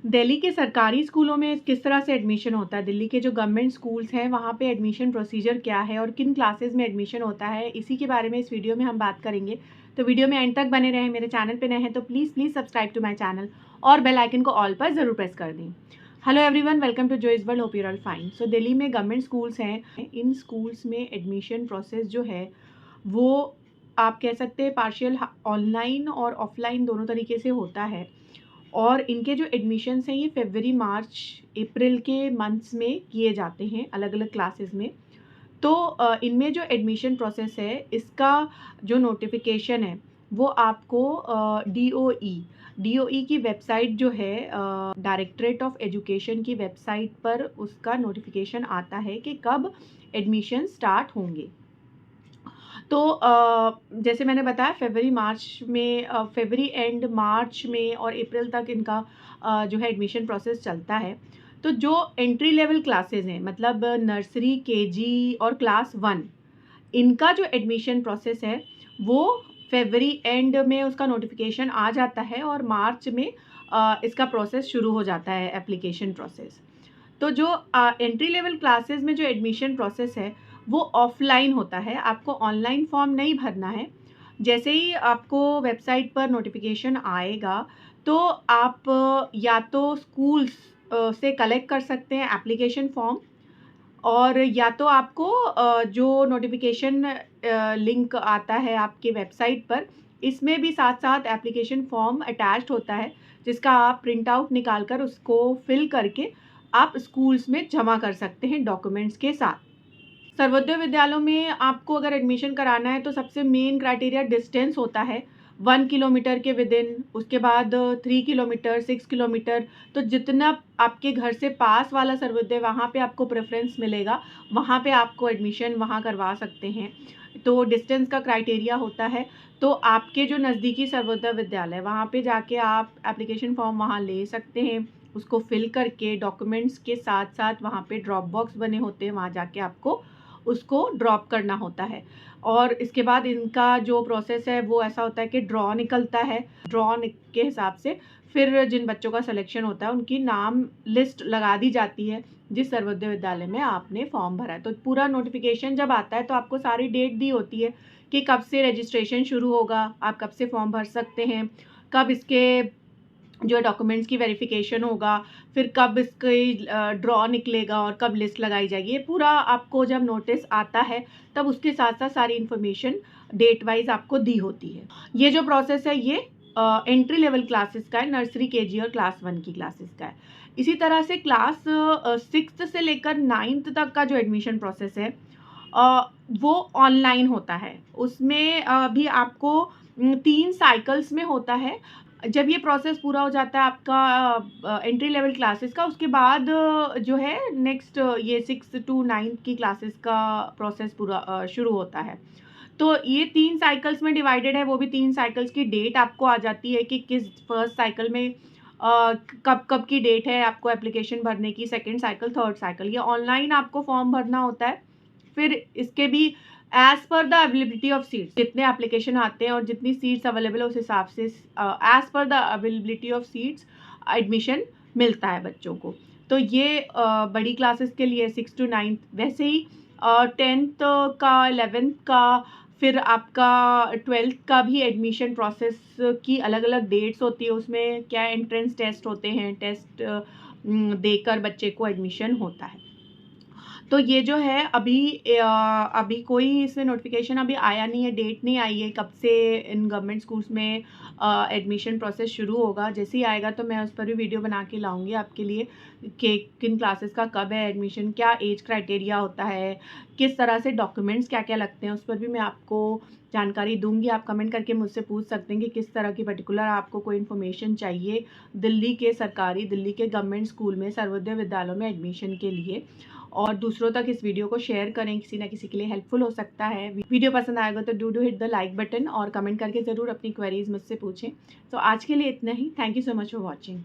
दिल्ली के सरकारी स्कूलों में किस तरह से एडमिशन होता है, दिल्ली के जो गवर्नमेंट स्कूल्स हैं वहाँ पे एडमिशन प्रोसीजर क्या है और किन क्लासेस में एडमिशन होता है, इसी के बारे में इस वीडियो में हम बात करेंगे। तो वीडियो में एंड तक बने रहें। मेरे चैनल पे नए हैं तो please subscribe to my channel और बेल आइकन को ऑल पर ज़रूर प्रेस कर दें। Hello everyone, welcome to Joy's world, hope you are all fine. So Delhi में गवर्नमेंट स्कूल्स हैं, इन स्कूल्स में एडमिशन प्रोसेस जो है वो आप कह सकते हैं पार्शियल ऑनलाइन और ऑफलाइन दोनों तरीके से होता है। और इनके जो एडमिशन्स हैं ये फरवरी, मार्च, अप्रैल के मंथ्स में किए जाते हैं अलग अलग क्लासेस में। तो इनमें जो एडमिशन प्रोसेस है इसका जो नोटिफिकेशन है वो आपको डीओई की वेबसाइट जो है, डायरेक्टरेट ऑफ एजुकेशन की वेबसाइट पर उसका नोटिफिकेशन आता है कि कब एडमिशन स्टार्ट होंगे। तो जैसे मैंने बताया फरवरी एंड मार्च में और अप्रैल तक इनका जो है एडमिशन प्रोसेस चलता है। तो जो एंट्री लेवल क्लासेस हैं, मतलब नर्सरी, केजी और क्लास 1, इनका जो एडमिशन प्रोसेस है वो फरवरी एंड में उसका नोटिफिकेशन आ जाता है और मार्च में इसका प्रोसेस शुरू हो जाता है, एप्लीकेशन प्रोसेस। तो जो एंट्री लेवल क्लासेस में जो एडमिशन प्रोसेस है वो ऑफलाइन होता है, आपको ऑनलाइन फॉर्म नहीं भरना है। जैसे ही आपको वेबसाइट पर नोटिफिकेशन आएगा तो आप या तो स्कूल्स से कलेक्ट कर सकते हैं एप्लीकेशन फॉर्म, और या तो आपको जो नोटिफिकेशन लिंक आता है आपके वेबसाइट पर, इसमें भी साथ साथ एप्लीकेशन फॉर्म अटैच्ड होता है जिसका आप प्रिंट आउट निकाल कर उसको फिल करके आप स्कूल्स में जमा कर सकते हैं डॉक्यूमेंट्स के साथ। सर्वोदय विद्यालयों में आपको अगर एडमिशन कराना है तो सबसे मेन क्राइटेरिया डिस्टेंस होता है, 1 किलोमीटर के विद इन, उसके बाद 3 किलोमीटर, 6 किलोमीटर। तो जितना आपके घर से पास वाला सर्वोदय वहाँ पे आपको प्रेफरेंस मिलेगा, वहाँ पे आपको एडमिशन वहाँ करवा सकते हैं। तो डिस्टेंस का क्राइटेरिया होता है। तो आपके जो नज़दीकी सर्वोदय विद्यालय वहाँ पे जाके आप एप्लीकेशन फॉर्म वहाँ ले सकते हैं, उसको फिल करके डॉक्यूमेंट्स के साथ साथ वहाँ पे ड्रॉप बॉक्स बने होते हैं, वहाँ जाके आपको उसको ड्रॉप करना होता है। और इसके बाद इनका जो प्रोसेस है वो ऐसा होता है कि ड्रॉ निकलता है, के हिसाब से फिर जिन बच्चों का सिलेक्शन होता है उनकी नाम लिस्ट लगा दी जाती है जिस सर्वोदय विद्यालय में आपने फॉर्म भरा है। तो पूरा नोटिफिकेशन जब आता है तो आपको सारी डेट दी होती है कि कब से रजिस्ट्रेशन शुरू होगा, आप कब से फॉर्म भर सकते हैं, कब इसके जो डॉक्यूमेंट्स की वेरिफिकेशन होगा, फिर कब इसकी ड्रॉ निकलेगा और कब लिस्ट लगाई जाएगी। ये पूरा आपको जब नोटिस आता है तब उसके साथ साथ सारी इन्फॉर्मेशन डेट वाइज आपको दी होती है। ये जो प्रोसेस है ये एंट्री लेवल क्लासेस का है, नर्सरी, केजी और क्लास 1 की क्लासेस का है। इसी तरह से क्लास 6 से लेकर 9th तक का जो एडमिशन प्रोसेस है वो ऑनलाइन होता है। उसमें भी आपको 3 साइकिल्स में होता है। जब ये प्रोसेस पूरा हो जाता है आपका एंट्री लेवल क्लासेस का, उसके बाद जो है नेक्स्ट ये 6 to 9 की क्लासेस का प्रोसेस पूरा शुरू होता है। तो ये 3 साइकिल्स में डिवाइडेड है, वो भी 3 साइकिल्स की डेट आपको आ जाती है कि किस फर्स्ट साइकिल में कब कब की डेट है आपको एप्लीकेशन भरने की, सेकंड साइकिल, थर्ड साइकिल। ये ऑनलाइन आपको फॉर्म भरना होता है। फिर इसके भी as per the availability of seats, जितने एप्लीकेशन आते हैं और जितनी सीट्स अवेलेबल है उस हिसाब से as per the availability of seats admission मिलता है बच्चों को। तो ये बड़ी क्लासेस के लिए 6 to 9। वैसे ही 10th का, 11th का, फिर आपका 12th का भी एडमिशन प्रोसेस की अलग अलग डेट्स होती है। उसमें क्या एंट्रेंस टेस्ट होते हैं, टेस्ट देकर बच्चे को एडमिशन होता है। तो ये जो है अभी कोई इसमें नोटिफिकेशन अभी आया नहीं है, डेट नहीं आई है कब से इन गवर्नमेंट स्कूल्स में एडमिशन प्रोसेस शुरू होगा। जैसे ही आएगा तो मैं उस पर भी वीडियो बना के लाऊंगी आपके लिए कि किन क्लासेस का कब है एडमिशन, क्या एज क्राइटेरिया होता है, किस तरह से डॉक्यूमेंट्स क्या क्या लगते हैं, उस पर भी मैं आपको जानकारी दूंगी। आप कमेंट करके मुझसे पूछ सकते हैं कि किस तरह की पर्टिकुलर आपको कोई इन्फॉर्मेशन चाहिए दिल्ली के गवर्नमेंट स्कूल में, सर्वोदय विद्यालयों में एडमिशन के लिए। और दूसरों तक इस वीडियो को शेयर करें, किसी ना किसी के लिए हेल्पफुल हो सकता है। वीडियो पसंद आएगा तो do hit the like button और कमेंट करके ज़रूर अपनी क्वेरीज मुझसे पूछें। तो आज के लिए इतना ही। Thank you so much for watching.